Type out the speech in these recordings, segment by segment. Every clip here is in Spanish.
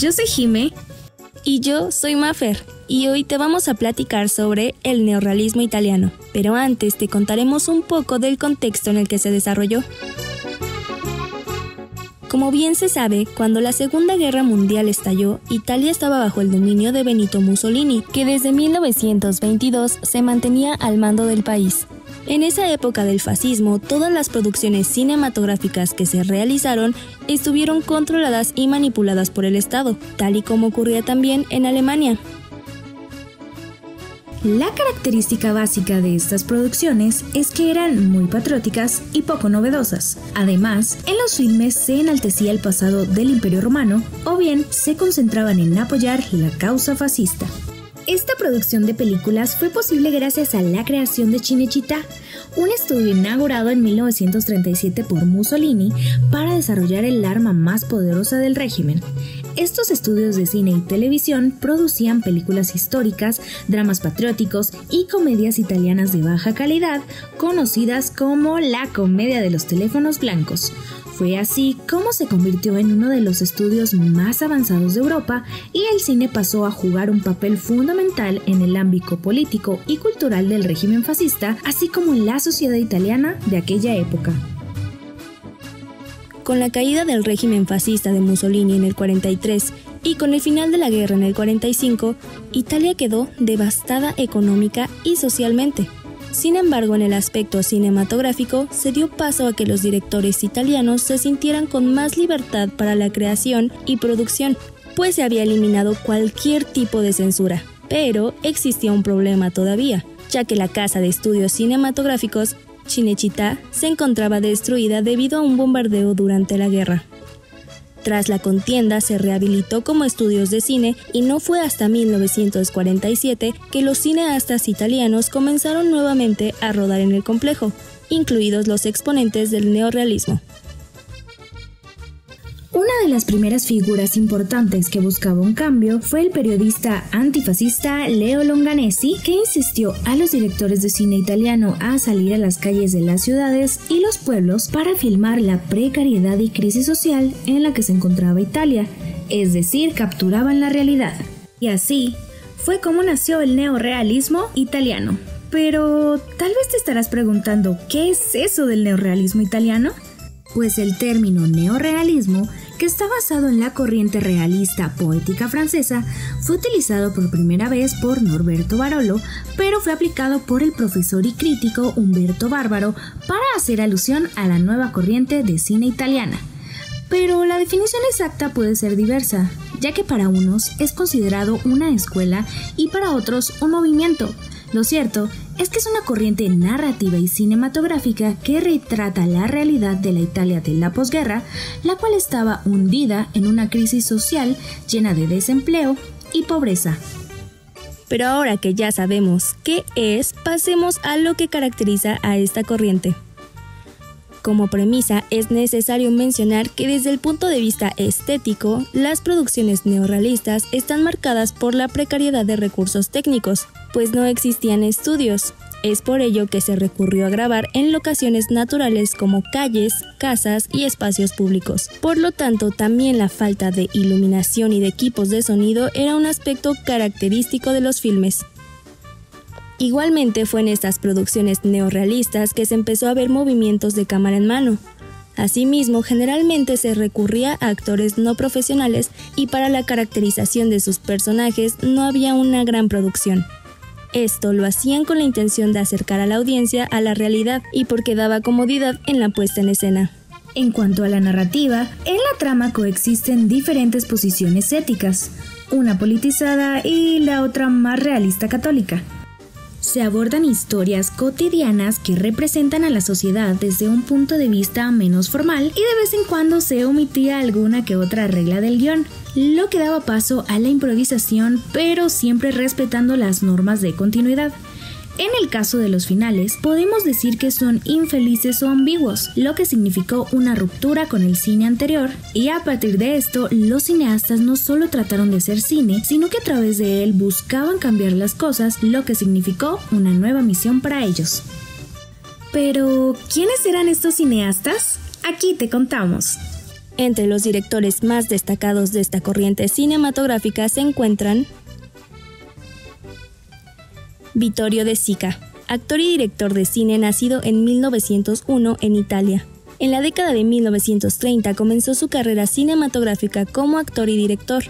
Yo soy Jime. Y yo soy Mafer, y hoy te vamos a platicar sobre el neorrealismo italiano, pero antes te contaremos un poco del contexto en el que se desarrolló. Como bien se sabe, cuando la Segunda Guerra Mundial estalló, Italia estaba bajo el dominio de Benito Mussolini, que desde 1922 se mantenía al mando del país. En esa época del fascismo, todas las producciones cinematográficas que se realizaron estuvieron controladas y manipuladas por el Estado, tal y como ocurría también en Alemania. La característica básica de estas producciones es que eran muy patrióticas y poco novedosas. Además, en los filmes se enaltecía el pasado del Imperio Romano o bien se concentraban en apoyar la causa fascista. Esta producción de películas fue posible gracias a la creación de Cinecittà, un estudio inaugurado en 1937 por Mussolini para desarrollar el arma más poderosa del régimen. Estos estudios de cine y televisión producían películas históricas, dramas patrióticos y comedias italianas de baja calidad, conocidas como la comedia de los teléfonos blancos. Fue así como se convirtió en uno de los estudios más avanzados de Europa y el cine pasó a jugar un papel fundamental en el ámbito político y cultural del régimen fascista, así como en la sociedad italiana de aquella época. Con la caída del régimen fascista de Mussolini en el 43 y con el final de la guerra en el 45, Italia quedó devastada económica y socialmente. Sin embargo, en el aspecto cinematográfico, se dio paso a que los directores italianos se sintieran con más libertad para la creación y producción, pues se había eliminado cualquier tipo de censura. Pero existía un problema todavía, ya que la casa de estudios cinematográficos, Cinecittà, se encontraba destruida debido a un bombardeo durante la guerra. Tras la contienda se rehabilitó como estudios de cine y no fue hasta 1947 que los cineastas italianos comenzaron nuevamente a rodar en el complejo, incluidos los exponentes del neorrealismo. Una de las primeras figuras importantes que buscaba un cambio fue el periodista antifascista Leo Longanesi, que insistió a los directores de cine italiano a salir a las calles de las ciudades y los pueblos para filmar la precariedad y crisis social en la que se encontraba Italia, es decir, capturaban la realidad. Y así fue como nació el neorrealismo italiano. Pero tal vez te estarás preguntando, ¿qué es eso del neorrealismo italiano? Pues el término neorrealismo, que está basado en la corriente realista poética francesa, fue utilizado por primera vez por Norberto Barolo, pero fue aplicado por el profesor y crítico Umberto Barbaro para hacer alusión a la nueva corriente de cine italiana. Pero la definición exacta puede ser diversa, ya que para unos es considerado una escuela y para otros un movimiento. Lo cierto es que es una corriente narrativa y cinematográfica que retrata la realidad de la Italia de la posguerra, la cual estaba hundida en una crisis social llena de desempleo y pobreza. Pero ahora que ya sabemos qué es, pasemos a lo que caracteriza a esta corriente. Como premisa, es necesario mencionar que desde el punto de vista estético, las producciones neorrealistas están marcadas por la precariedad de recursos técnicos, pues no existían estudios. Es por ello que se recurrió a grabar en locaciones naturales como calles, casas y espacios públicos. Por lo tanto, también la falta de iluminación y de equipos de sonido era un aspecto característico de los filmes. Igualmente fue en estas producciones neorrealistas que se empezó a ver movimientos de cámara en mano. Asimismo, generalmente se recurría a actores no profesionales y para la caracterización de sus personajes no había una gran producción. Esto lo hacían con la intención de acercar a la audiencia a la realidad y porque daba comodidad en la puesta en escena. En cuanto a la narrativa, en la trama coexisten diferentes posiciones éticas, una politizada y la otra más realista católica. Se abordan historias cotidianas que representan a la sociedad desde un punto de vista menos formal y de vez en cuando se omitía alguna que otra regla del guión, lo que daba paso a la improvisación, pero siempre respetando las normas de continuidad. En el caso de los finales, podemos decir que son infelices o ambiguos, lo que significó una ruptura con el cine anterior, y a partir de esto, los cineastas no solo trataron de hacer cine, sino que a través de él buscaban cambiar las cosas, lo que significó una nueva misión para ellos. Pero, ¿quiénes eran estos cineastas? Aquí te contamos. Entre los directores más destacados de esta corriente cinematográfica se encuentran Vittorio De Sica, actor y director de cine nacido en 1901 en Italia. En la década de 1930 comenzó su carrera cinematográfica como actor y director.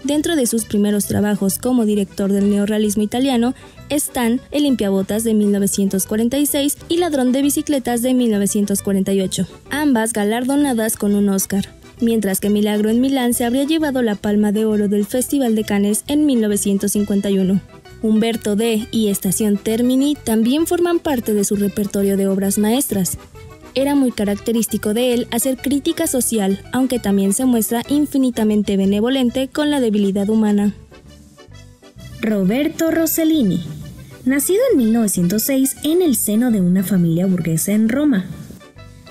Dentro de sus primeros trabajos como director del neorrealismo italiano están El limpiabotas de 1946 y Ladrón de bicicletas de 1948, ambas galardonadas con un Oscar, mientras que Milagro en Milán se habría llevado la Palma de Oro del Festival de Cannes en 1951. Umberto D. y Estación Termini también forman parte de su repertorio de obras maestras. Era muy característico de él hacer crítica social, aunque también se muestra infinitamente benevolente con la debilidad humana. Roberto Rossellini, nacido en 1906 en el seno de una familia burguesa en Roma.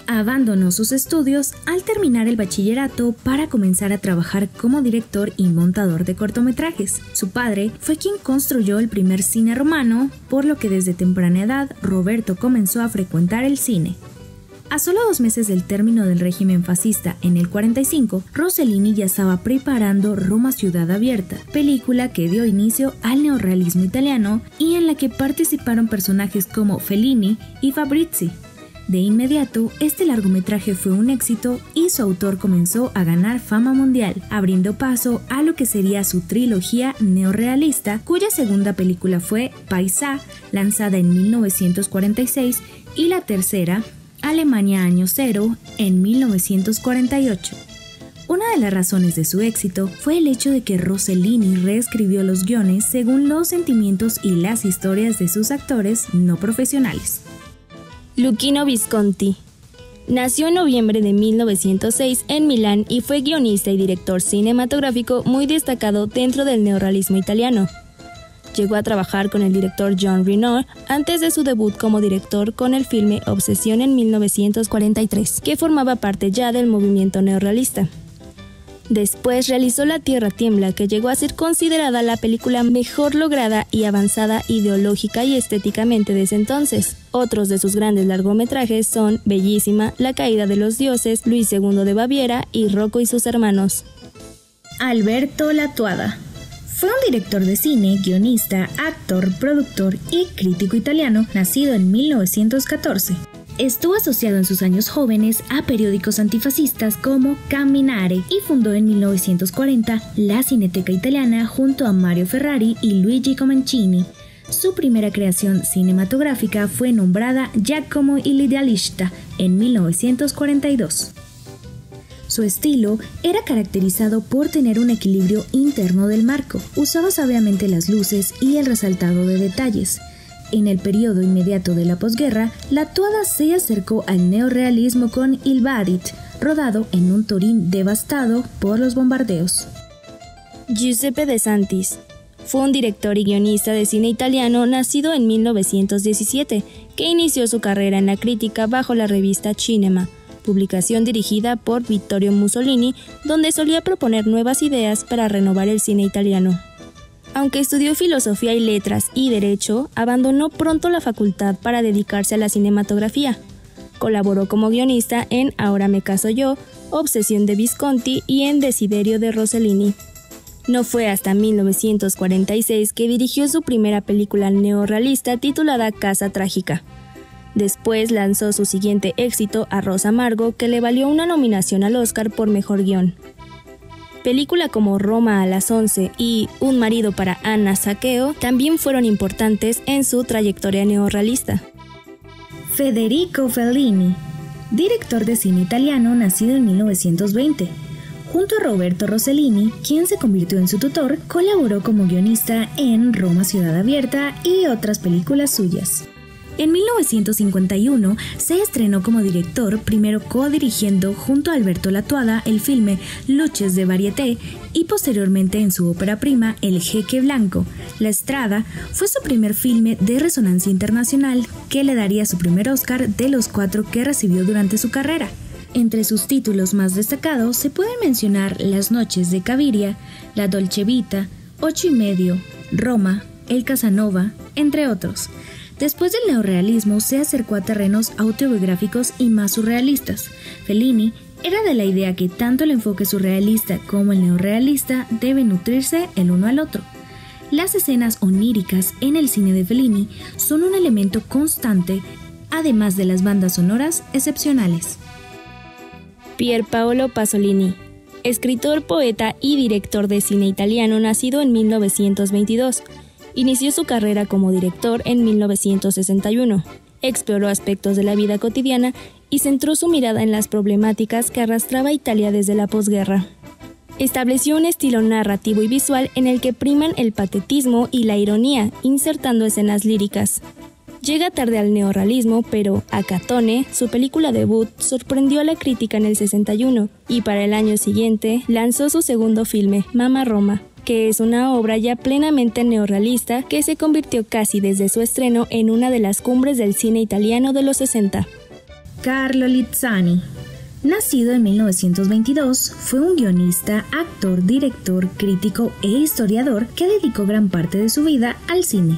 Abandonó sus estudios al terminar el bachillerato para comenzar a trabajar como director y montador de cortometrajes. Su padre fue quien construyó el primer cine romano, por lo que desde temprana edad Roberto comenzó a frecuentar el cine. A solo 2 meses del término del régimen fascista en el 45, Rossellini ya estaba preparando Roma Ciudad Abierta, película que dio inicio al neorrealismo italiano y en la que participaron personajes como Fellini y Fabrizi. De inmediato, este largometraje fue un éxito y su autor comenzó a ganar fama mundial, abriendo paso a lo que sería su trilogía neorrealista, cuya segunda película fue Paisà, lanzada en 1946, y la tercera, Alemania Año Cero, en 1948. Una de las razones de su éxito fue el hecho de que Rossellini reescribió los guiones según los sentimientos y las historias de sus actores no profesionales. Luchino Visconti nació en noviembre de 1906 en Milán y fue guionista y director cinematográfico muy destacado dentro del neorrealismo italiano. Llegó a trabajar con el director Jean Renoir antes de su debut como director con el filme Obsesión en 1943, que formaba parte ya del movimiento neorrealista. Después realizó La Tierra Tiembla, que llegó a ser considerada la película mejor lograda y avanzada ideológica y estéticamente de ese entonces. Otros de sus grandes largometrajes son Bellísima, La Caída de los Dioses, Luis II de Baviera y Rocco y sus hermanos. Alberto Lattuada fue un director de cine, guionista, actor, productor y crítico italiano, nacido en 1914. Estuvo asociado en sus años jóvenes a periódicos antifascistas como Camminare y fundó en 1940 la Cineteca Italiana junto a Mario Ferrari y Luigi Comencini. Su primera creación cinematográfica fue nombrada Giacomo il Idealista en 1942. Su estilo era caracterizado por tener un equilibrio interno del marco. Usaba sabiamente las luces y el resaltado de detalles. En el periodo inmediato de la posguerra, Lattuada se acercó al neorrealismo con Il Badit, rodado en un Turín devastado por los bombardeos. Giuseppe De Santis fue un director y guionista de cine italiano nacido en 1917, que inició su carrera en la crítica bajo la revista Cinema, publicación dirigida por Vittorio Mussolini, donde solía proponer nuevas ideas para renovar el cine italiano. Aunque estudió filosofía y letras y derecho, abandonó pronto la facultad para dedicarse a la cinematografía. Colaboró como guionista en Ahora me caso yo, Obsesión de Visconti y en Desiderio de Rossellini. No fue hasta 1946 que dirigió su primera película neorrealista titulada Casa Trágica. Después lanzó su siguiente éxito, Arroz Amargo, que le valió una nominación al Oscar por Mejor Guión. Películas como Roma a las 11 y Un marido para Anna Saccheo también fueron importantes en su trayectoria neorrealista. Federico Fellini, director de cine italiano nacido en 1920. Junto a Roberto Rossellini, quien se convirtió en su tutor, colaboró como guionista en Roma Ciudad Abierta y otras películas suyas. En 1951 se estrenó como director, primero co-dirigiendo junto a Alberto Lattuada el filme Luces de Varieté y posteriormente en su ópera prima El Jeque Blanco. La Strada fue su primer filme de resonancia internacional que le daría su primer Oscar de los 4 que recibió durante su carrera. Entre sus títulos más destacados se pueden mencionar Las noches de Caviria, La Dolce Vita, 8 y medio, Roma, El Casanova, entre otros. Después del neorrealismo se acercó a terrenos autobiográficos y más surrealistas. Fellini Era de la idea que tanto el enfoque surrealista como el neorrealista deben nutrirse el uno al otro. Las escenas oníricas en el cine de Fellini son un elemento constante, además de las bandas sonoras excepcionales. Pier Paolo Pasolini, escritor, poeta y director de cine italiano, nacido en 1922. Inició su carrera como director en 1961. Exploró aspectos de la vida cotidiana y centró su mirada en las problemáticas que arrastraba Italia desde la posguerra. Estableció un estilo narrativo y visual en el que priman el patetismo y la ironía, insertando escenas líricas. Llega tarde al neorrealismo, pero Acatone, su película debut, sorprendió a la crítica en el 61 y para el año siguiente lanzó su segundo filme, Mamma Roma, que es una obra ya plenamente neorrealista que se convirtió casi desde su estreno en una de las cumbres del cine italiano de los 60. Carlo Lizzani. Nacido en 1922, fue un guionista, actor, director, crítico e historiador que dedicó gran parte de su vida al cine.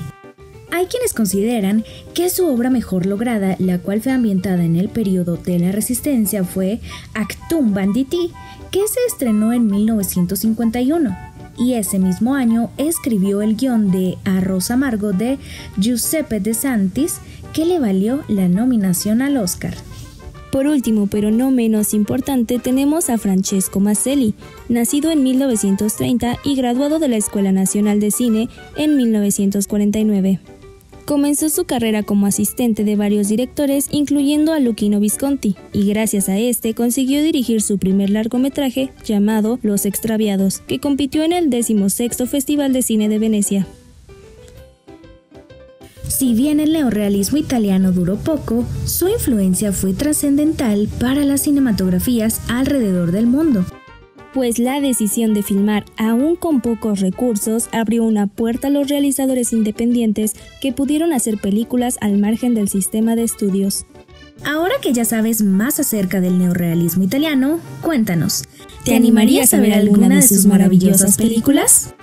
Hay quienes consideran que su obra mejor lograda, la cual fue ambientada en el periodo de la Resistencia, fue Actum Banditi, que se estrenó en 1951, y ese mismo año escribió el guión de Arroz Amargo de Giuseppe De Santis, que le valió la nominación al Oscar. Por último, pero no menos importante, tenemos a Francesco Mazzelli, nacido en 1930 y graduado de la Escuela Nacional de Cine en 1949. Comenzó su carrera como asistente de varios directores, incluyendo a Luchino Visconti, y gracias a este consiguió dirigir su primer largometraje llamado Los Extraviados, que compitió en el 16º Festival de Cine de Venecia. Si bien el neorrealismo italiano duró poco, su influencia fue trascendental para las cinematografías alrededor del mundo. Pues la decisión de filmar aún con pocos recursos abrió una puerta a los realizadores independientes que pudieron hacer películas al margen del sistema de estudios. Ahora que ya sabes más acerca del neorrealismo italiano, cuéntanos, ¿te animarías a ver alguna de sus maravillosas películas?